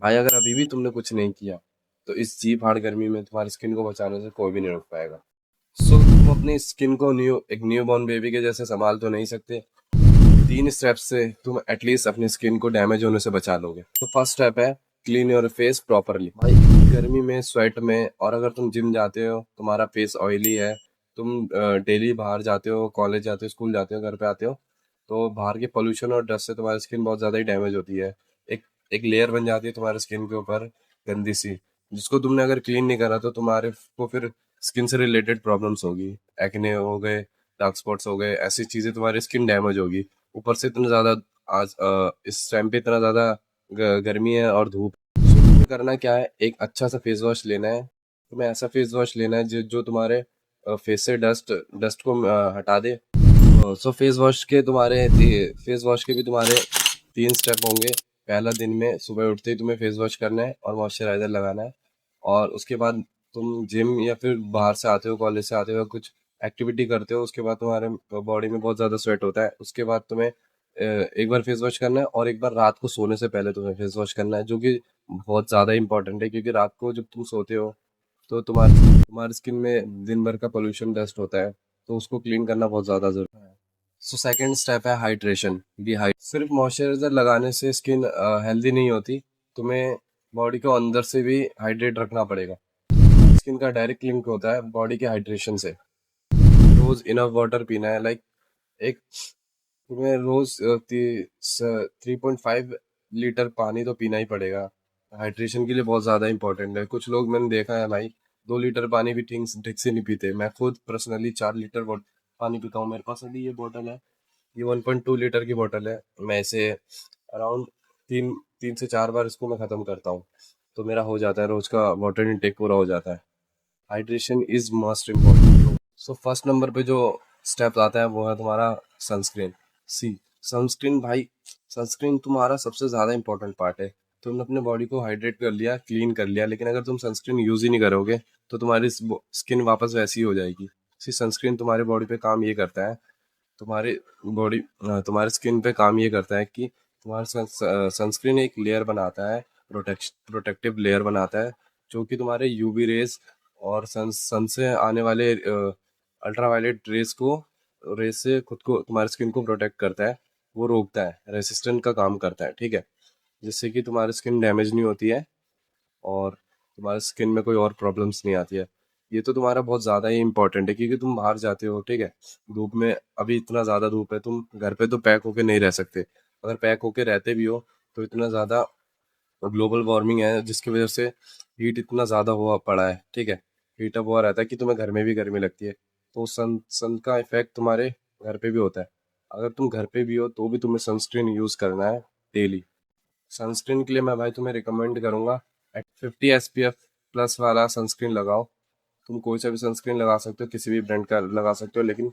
भाई अगर अभी भी तुमने कुछ नहीं किया तो इस जी फाड़ गर्मी में तुम्हारी स्किन को बचाने से कोई भी नहीं रोक पाएगा। सो तुम अपनी स्किन को एक न्यू बॉर्न बेबी के जैसे संभाल तो नहीं सकते। 3 स्टेप्स से तुम एटलीस्ट अपनी स्किन को डैमेज होने से बचा लोगे। तो फर्स्ट स्टेप है क्लीन योर फेस प्रॉपरली। भाई गर्मी में, स्वेट में, और अगर तुम जिम जाते हो, तुम्हारा फेस ऑयली है, तुम डेली बाहर जाते हो, कॉलेज जाते हो, स्कूल जाते हो, घर पे आते हो, तो बाहर के पोल्यूशन और डस्ट से तुम्हारी स्किन बहुत ज़्यादा ही डैमेज होती है। एक एक लेयर बन जाती है तुम्हारे स्किन के ऊपर, गंदी सी, जिसको तुमने अगर क्लीन नहीं करा तो तुम्हारे को फिर स्किन से रिलेटेड प्रॉब्लम्स होगी। एक्ने हो गए, डार्क स्पॉट्स हो गए, ऐसी चीज़ें, तुम्हारी स्किन डैमेज होगी। ऊपर से इतना ज़्यादा आज इस टाइम पे इतना ज़्यादा गर्मी है और धूप। सो तुम्हें करना क्या है, एक अच्छा सा फेस वॉश लेना है। तुम्हें ऐसा फेस वॉश लेना है जो तुम्हारे फेस से डस्ट डस्ट को हटा दे। सो फेस वॉश के भी तुम्हारे 3 स्टेप होंगे। पहला, दिन में सुबह उठते ही तुम्हें फेस वॉश करना है और मॉइस्चराइजर लगाना है। और उसके बाद तुम जिम या फिर बाहर से आते हो, कॉलेज से आते हो, कुछ एक्टिविटी करते हो, उसके बाद तुम्हारे बॉडी में बहुत ज़्यादा स्वेट होता है, उसके बाद तुम्हें एक बार फेस वॉश करना है और एक बार रात को सोने से पहले तुम्हें फेस वॉश करना है, जो कि बहुत ज़्यादा इंपॉर्टेंट है, क्योंकि रात को जब तुम सोते हो तो तुम्हारी स्किन में दिन भर का पोल्यूशन डस्ट होता है, तो उसको क्लीन करना बहुत ज़्यादा जरूरी है। सो सेकंड स्टेप है हाइड्रेशन। सिर्फ मॉइस्चराइजर लगाने से स्किन हेल्दी नहीं होती, तुम्हें बॉडी को अंदर से भी हाइड्रेट रखना पड़ेगा। स्किन का डायरेक्ट लिंक होता है बॉडी के हाइड्रेशन से। रोज इनफ वाटर पीना है, लाइक एक तुम्हें रोज 3.5 लीटर पानी तो पीना ही पड़ेगा। हाइड्रेशन के लिए बहुत ज़्यादा इंपॉर्टेंट है। कुछ लोग मैंने देखा है भाई, 2 लीटर पानी भी ठीक से नहीं पीते। मैं खुद पर्सनली 4 लीटर पानी पीता हूँ। मेरे पास अभी ये बॉटल है, ये 1.2 लीटर की बॉटल है। मैं इसे अराउंड तीन 3 से 4 बार इसको मैं ख़त्म करता हूँ, तो मेरा हो जाता है, रोज का वाटर इनटेक पूरा हो जाता है। Hydration is most important. So first number पे जो स्टेप आता है वो है तुम्हारा सनस्क्रीन। सी सनस्क्रीन भाई, सनस्क्रीन तुम्हारा सबसे ज़्यादा इंपॉर्टेंट पार्ट है। तुमने अपने बॉडी को हाइड्रेट कर लिया, क्लीन कर लिया, लेकिन अगर तुम सनस्क्रीन यूज़ ही नहीं करोगे तो तुम्हारी स्किन वापस वैसी ही हो जाएगी। सी सनस्क्रीन तुम्हारे बॉडी पे काम ये करता है, तुम्हारी तुम्हारे स्किन पे काम ये करता है कि तुम्हारा सनस्क्रीन एक लेयर बनाता है, प्रोटेक्टिव लेयर बनाता है, जो कि तुम्हारे यूवी रेज और सन से आने वाले अल्ट्रावायलेट रेस से खुद को, तुम्हारी स्किन को प्रोटेक्ट करता है। वो रोकता है, रेसिस्टेंट का काम करता है, ठीक है, जिससे कि तुम्हारी स्किन डैमेज नहीं होती है और तुम्हारे स्किन में कोई और प्रॉब्लम्स नहीं आती है। ये तो तुम्हारा बहुत ज़्यादा ही इंपॉर्टेंट है, क्योंकि तुम बाहर जाते हो, ठीक है, धूप में, अभी इतना ज़्यादा धूप है, तुम घर पे तो पैक होके नहीं रह सकते। अगर पैक होके रहते भी हो तो इतना ज़्यादा ग्लोबल वार्मिंग है, जिसकी वजह से हीट इतना ज़्यादा हुआ पड़ा है, ठीक है, हीट अप हुआ रहता है कि तुम्हें घर में भी गर्मी लगती है। तो सन का इफेक्ट तुम्हारे घर पे भी होता है। अगर तुम घर पे भी हो तो भी तुम्हें सनस्क्रीन यूज़ करना है डेली। सनस्क्रीन के लिए मैं भाई तुम्हें रिकमेंड करूंगा 50 SPF प्लस वाला सनस्क्रीन लगाओ। तुम कोई सा भी सनस्क्रीन लगा सकते हो, किसी भी ब्रांड का लगा सकते हो, लेकिन